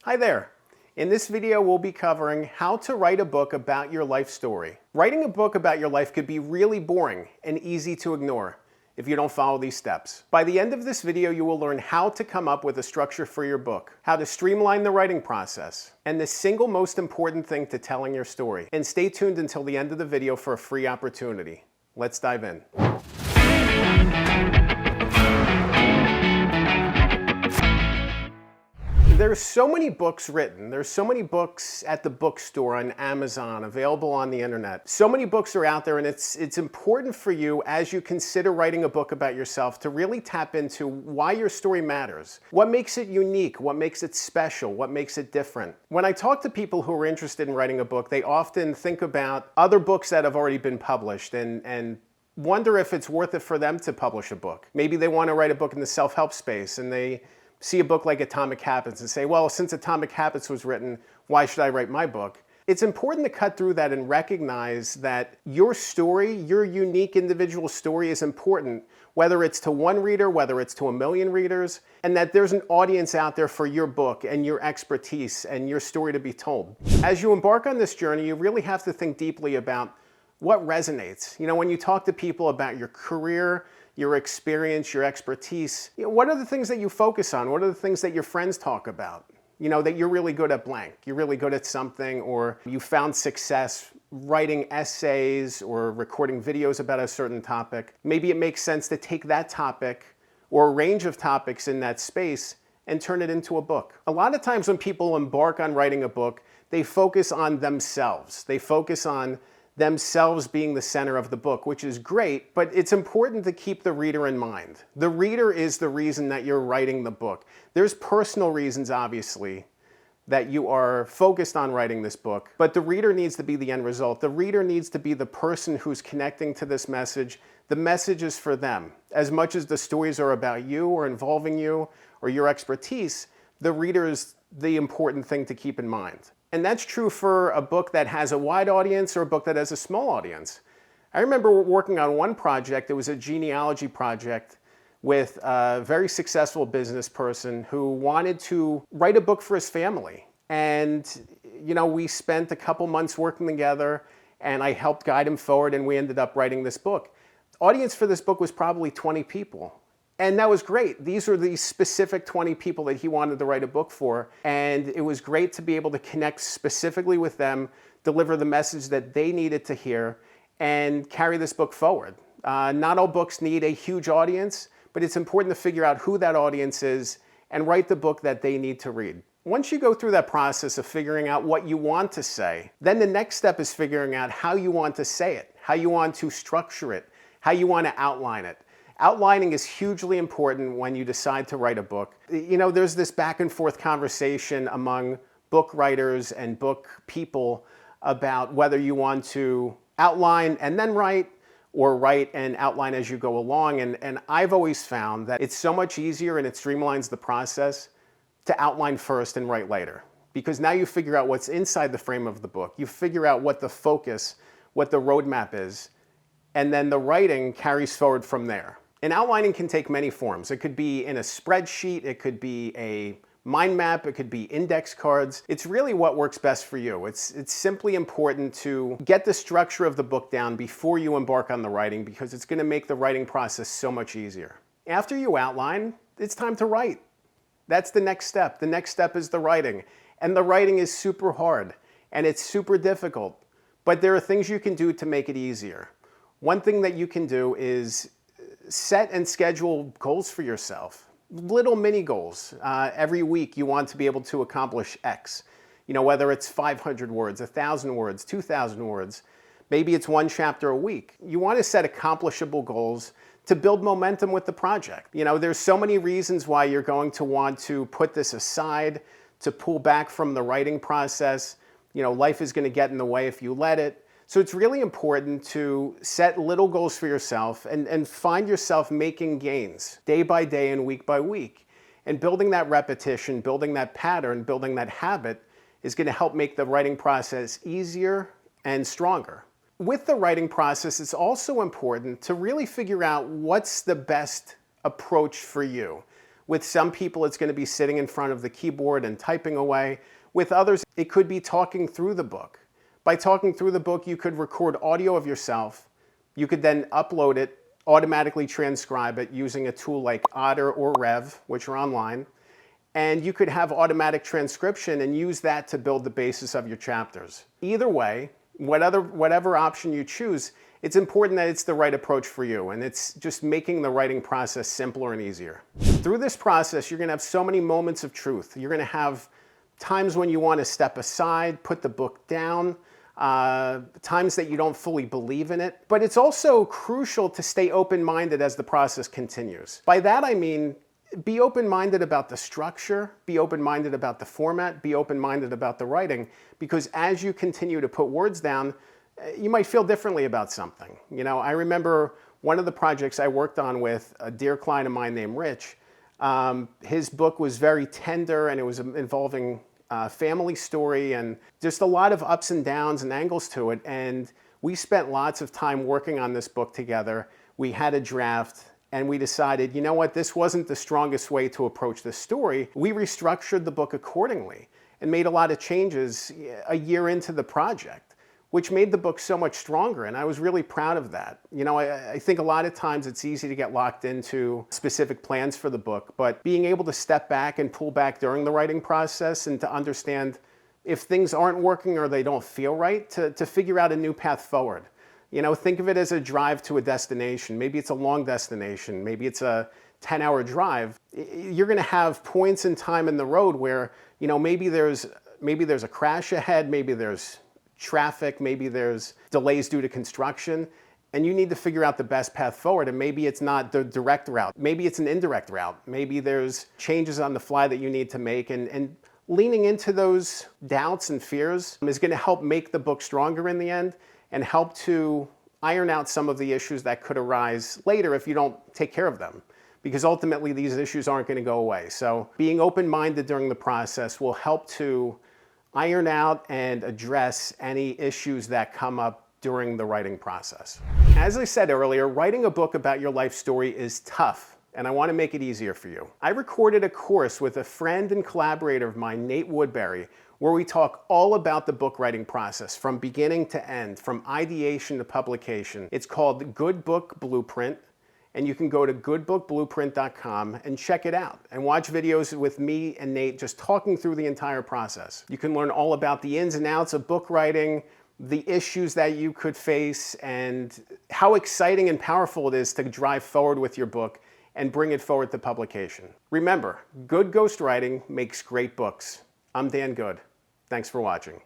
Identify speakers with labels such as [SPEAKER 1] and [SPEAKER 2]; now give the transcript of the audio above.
[SPEAKER 1] Hi there. In this video, we'll be covering how to write a book about your life story. Writing a book about your life could be really boring and easy to ignore if you don't follow these steps. By the end of this video, you will learn how to come up with a structure for your book, how to streamline the writing process, and the single most important thing to telling your story. And stay tuned until the end of the video for a free opportunity. Let's dive in. There's so many books written. There's so many books at the bookstore, on Amazon, available on the internet. So many books are out there, and it's important for you as you consider writing a book about yourself to really tap into why your story matters. What makes it unique? What makes it special? What makes it different? When I talk to people who are interested in writing a book, they often think about other books that have already been published and wonder if it's worth it for them to publish a book. Maybe they want to write a book in the self-help space, and they see a book like Atomic Habits and say, well, since Atomic Habits was written, why should I write my book? It's important to cut through that and recognize that your story, your unique individual story is important, whether it's to one reader, whether it's to a million readers, and that there's an audience out there for your book and your expertise and your story to be told. As you embark on this journey, you really have to think deeply about what resonates. You know, when you talk to people about your career, your experience, your expertise, what are the things that you focus on? What are the things that your friends talk about? You know, that you're really good at blank. You're really good at something, or you found success writing essays or recording videos about a certain topic. Maybe it makes sense to take that topic or a range of topics in that space and turn it into a book. A lot of times when people embark on writing a book, they focus on themselves. They focus on themselves being the center of the book, which is great, but it's important to keep the reader in mind. The reader is the reason that you're writing the book. There's personal reasons, obviously, that you are focused on writing this book, but the reader needs to be the end result. The reader needs to be the person who's connecting to this message. The message is for them. As much as the stories are about you or involving you or your expertise, the reader is the important thing to keep in mind. And that's true for a book that has a wide audience or a book that has a small audience. I remember working on one project. It was a genealogy project with a very successful business person who wanted to write a book for his family. And, you know, we spent a couple months working together, and I helped guide him forward, and we ended up writing this book. The audience for this book was probably 20 people. And that was great. These were the specific 20 people that he wanted to write a book for. And it was great to be able to connect specifically with them, deliver the message that they needed to hear, and carry this book forward. Not all books need a huge audience, but it's important to figure out who that audience is and write the book that they need to read. Once you go through that process of figuring out what you want to say, then the next step is figuring out how you want to say it, how you want to structure it, how you want to outline it. Outlining is hugely important when you decide to write a book. You know, there's this back and forth conversation among book writers and book people about whether you want to outline and then write, or write and outline as you go along. And I've always found that it's so much easier and it streamlines the process to outline first and write later. Because now you figure out what's inside the frame of the book. You figure out what the focus, what the roadmap is, and then the writing carries forward from there. And outlining can take many forms. It could be in a spreadsheet, it could be a mind map, it could be index cards. It's really what works best for you. It's simply important to get the structure of the book down before you embark on the writing, because it's going to make the writing process so much easier. After you outline, it's time to write. That's the next step. The next step is the writing. And the writing is super hard and it's super difficult, but there are things you can do to make it easier. One thing that you can do is set and schedule goals for yourself, little mini goals. Every week you want to be able to accomplish X. You know, whether it's 500 words, 1,000 words, 2,000 words, maybe it's one chapter a week. You want to set accomplishable goals to build momentum with the project. You know, there's so many reasons why you're going to want to put this aside, to pull back from the writing process. You know, life is going to get in the way if you let it. So it's really important to set little goals for yourself and find yourself making gains day by day and week by week. And building that repetition, building that pattern, building that habit is going to help make the writing process easier and stronger. With the writing process, it's also important to really figure out what's the best approach for you. With some people, it's going to be sitting in front of the keyboard and typing away. With others, it could be talking through the book. By talking through the book, you could record audio of yourself. You could then upload it, automatically transcribe it using a tool like Otter or Rev, which are online. And you could have automatic transcription and use that to build the basis of your chapters. Either way, whatever option you choose, it's important that it's the right approach for you, and it's just making the writing process simpler and easier. Through this process, you're going to have so many moments of truth. You're going to have times when you want to step aside, put the book down, times that you don't fully believe in it. But it's also crucial to stay open-minded as the process continues. By that I mean, be open-minded about the structure, be open-minded about the format, be open-minded about the writing, because as you continue to put words down, you might feel differently about something. You know, I remember one of the projects I worked on with a dear client of mine named Rich. His book was very tender, and it was involving family story and just a lot of ups and downs and angles to it. And we spent lots of time working on this book together. We had a draft, and we decided, you know what, this wasn't the strongest way to approach this story. We restructured the book accordingly and made a lot of changes a year into the project, which made the book so much stronger, and I was really proud of that. You know, I think a lot of times it's easy to get locked into specific plans for the book, but being able to step back and pull back during the writing process and to understand if things aren't working or they don't feel right, to figure out a new path forward. You know, think of it as a drive to a destination. Maybe it's a long destination, maybe it's a 10-hour drive. You're gonna have points in time in the road where, you know, maybe there's a crash ahead, maybe there's traffic, maybe there's delays due to construction, and you need to figure out the best path forward. And maybe it's not the direct route, maybe it's an indirect route, maybe there's changes on the fly that you need to make, and leaning into those doubts and fears is going to help make the book stronger in the end and help to iron out some of the issues that could arise later if you don't take care of them, because ultimately these issues aren't going to go away. So being open-minded during the process will help to iron out and address any issues that come up during the writing process. As I said earlier, writing a book about your life story is tough, and I want to make it easier for you. I recorded a course with a friend and collaborator of mine, Nate Woodbury, where we talk all about the book writing process from beginning to end, from ideation to publication. It's called Good Book Blueprint, and you can go to goodbookblueprint.com and check it out and watch videos with me and Nate just talking through the entire process. You can learn all about the ins and outs of book writing, the issues that you could face, and how exciting and powerful it is to drive forward with your book and bring it forward to publication. Remember, good ghostwriting makes great books. I'm Dan Good. Thanks for watching.